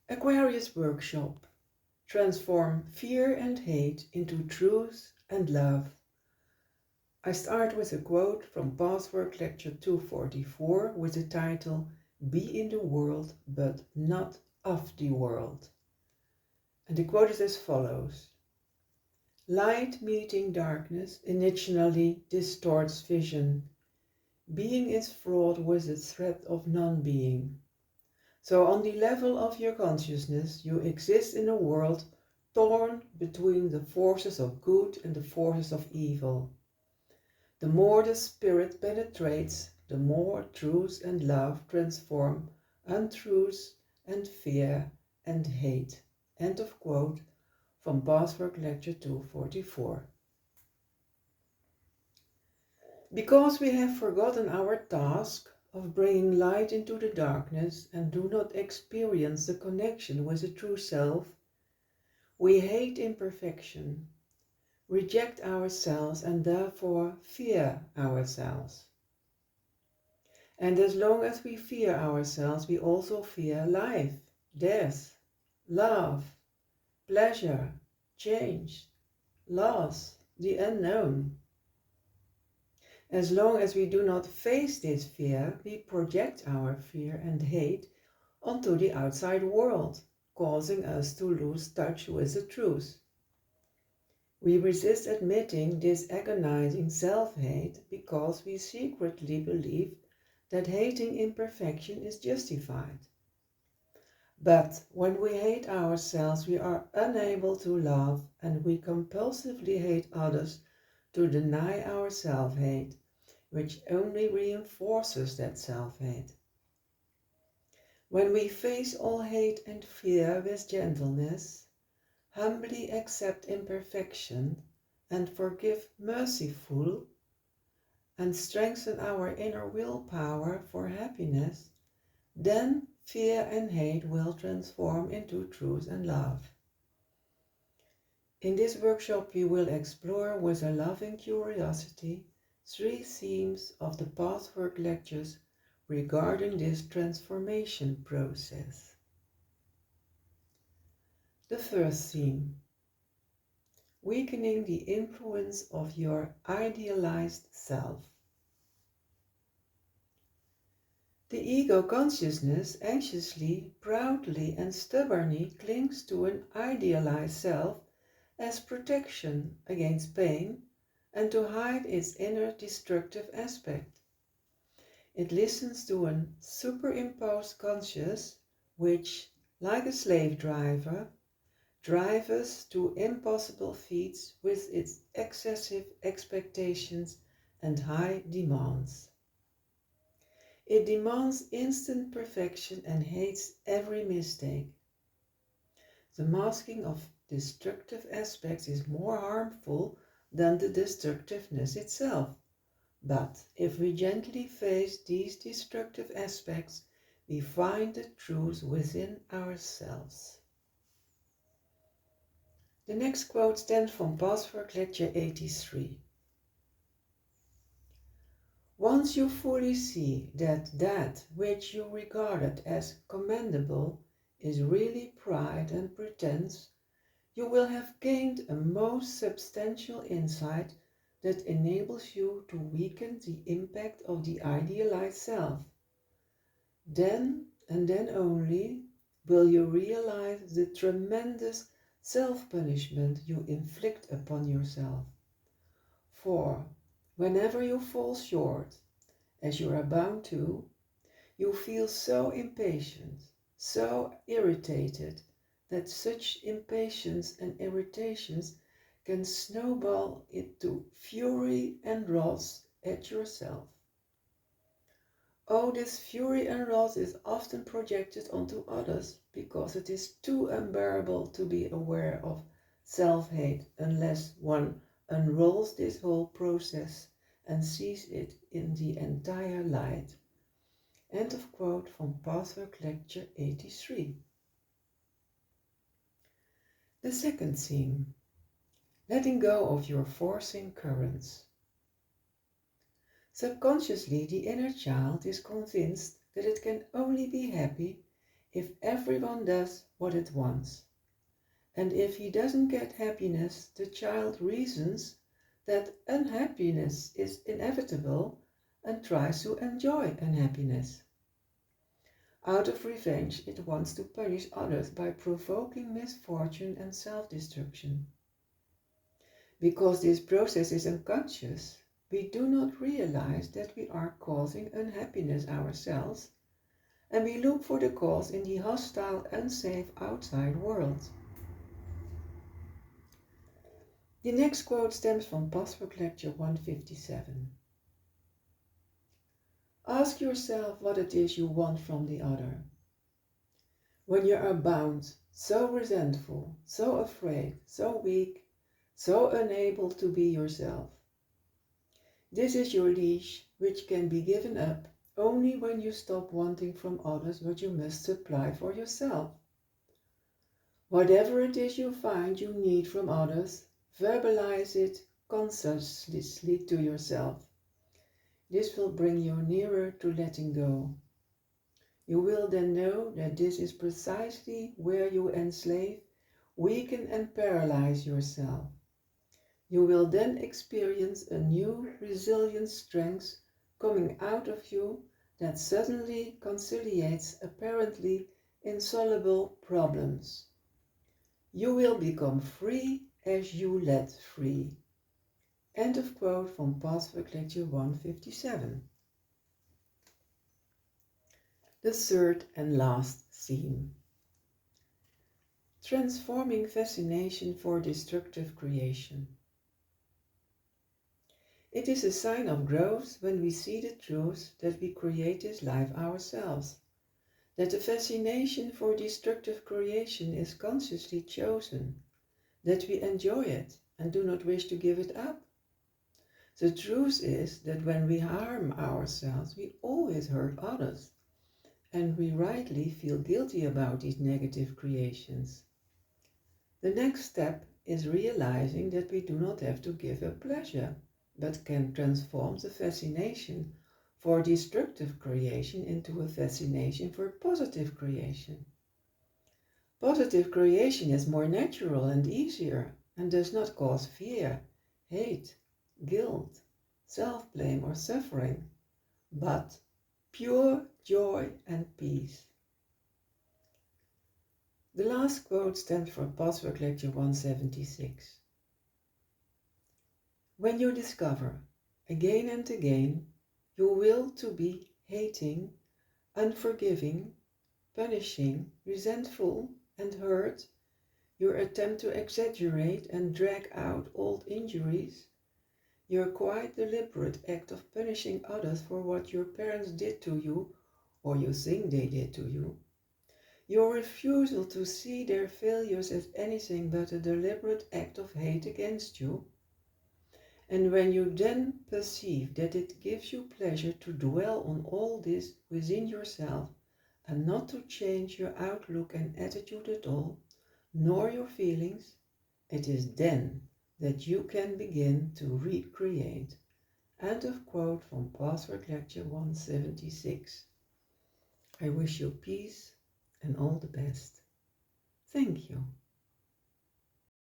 Aquarius workshop. Transform fear and hate into truth and love. I start with a quote from Pathwork Lecture 244 with the title, Be in the world but not of the world. And the quote is as follows. Light meeting darkness initially distorts vision. Being is fraught with the threat of non-being. So on the level of your consciousness, you exist in a world torn between the forces of good and the forces of evil. The more the spirit penetrates, the more truth and love transform untruth and fear and hate. End of quote from Pathwork Lecture 244. Because we have forgotten our task of bringing light into the darkness and do not experience the connection with the true self, we hate imperfection, reject ourselves and therefore fear ourselves. And as long as we fear ourselves, we also fear life, death, love, pleasure, change, loss, the unknown. As long as we do not face this fear, we project our fear and hate onto the outside world, causing us to lose touch with the truth. We resist admitting this agonizing self-hate because we secretly believe that hating imperfection is justified. But when we hate ourselves, we are unable to love, and we compulsively hate others to deny our self-hate, which only reinforces that self-hate. When we face all hate and fear with gentleness, humbly accept imperfection, and forgive mercifully, and strengthen our inner willpower for happiness, then fear and hate will transform into truth and love. In this workshop we will explore with a loving curiosity 3 themes of the Pathwork Lectures regarding this transformation process. The first theme, weakening the influence of your idealized self. The ego consciousness anxiously, proudly and stubbornly clings to an idealized self as protection against pain and to hide its inner destructive aspect. It listens to a superimposed conscious which, like a slave driver, drives us to impossible feats with its excessive expectations and high demands. It demands instant perfection and hates every mistake. The masking of destructive aspects is more harmful than the destructiveness itself. But if we gently face these destructive aspects, we find the truth within ourselves. The next quote stems from Pathwork Lecture 83. Once you fully see that which you regarded as commendable is really pride and pretense, you will have gained a most substantial insight that enables you to weaken the impact of the idealized self. Then, and then only, will you realize the tremendous self-punishment you inflict upon yourself. For whenever you fall short, as you are bound to, you feel so impatient, so irritated, that such impatience and irritations can snowball into fury and wrath at yourself. Oh, this fury and wrath is often projected onto others because it is too unbearable to be aware of self-hate unless one unrolls this whole process and sees it in the entire light. End of quote from Pathwork Lecture 83. The second theme, letting go of your forcing currents. Subconsciously, the inner child is convinced that it can only be happy if everyone does what it wants. And if he doesn't get happiness, the child reasons that unhappiness is inevitable and tries to enjoy unhappiness. Out of revenge, it wants to punish others by provoking misfortune and self-destruction. Because this process is unconscious, we do not realize that we are causing unhappiness ourselves, and we look for the cause in the hostile, unsafe outside world. The next quote stems from Pathwork Lecture 157. Ask yourself what it is you want from the other. When you are bound, so resentful, so afraid, so weak, so unable to be yourself. This is your leash, which can be given up only when you stop wanting from others what you must supply for yourself. Whatever it is you find you need from others, verbalize it consciously to yourself. This will bring you nearer to letting go. You will then know that this is precisely where you enslave, weaken and paralyze yourself. You will then experience a new resilient strength coming out of you that suddenly conciliates apparently insoluble problems. You will become free as you let free. End of quote from Pathwork Lecture 157. The third and last theme. Transforming fascination for destructive creation. It is a sign of growth when we see the truth that we create this life ourselves, that the fascination for destructive creation is consciously chosen, that we enjoy it and do not wish to give it up. The truth is that when we harm ourselves, we always hurt others, and we rightly feel guilty about these negative creations. The next step is realizing that we do not have to give up pleasure, but can transform the fascination for destructive creation into a fascination for positive creation. Positive creation is more natural and easier and does not cause fear, hate, guilt, self-blame or suffering, but pure joy and peace. The last quote stems from Pathwork Lecture 176. When you discover, again and again, your will to be hating, unforgiving, punishing, resentful, and hurt, your attempt to exaggerate and drag out old injuries, your quite deliberate act of punishing others for what your parents did to you or you think they did to you, your refusal to see their failures as anything but a deliberate act of hate against you, and when you then perceive that it gives you pleasure to dwell on all this within yourself and not to change your outlook and attitude at all, nor your feelings, it is then that you can begin to recreate. End of quote from Pathwork Lecture 176. I wish you peace and all the best. Thank you.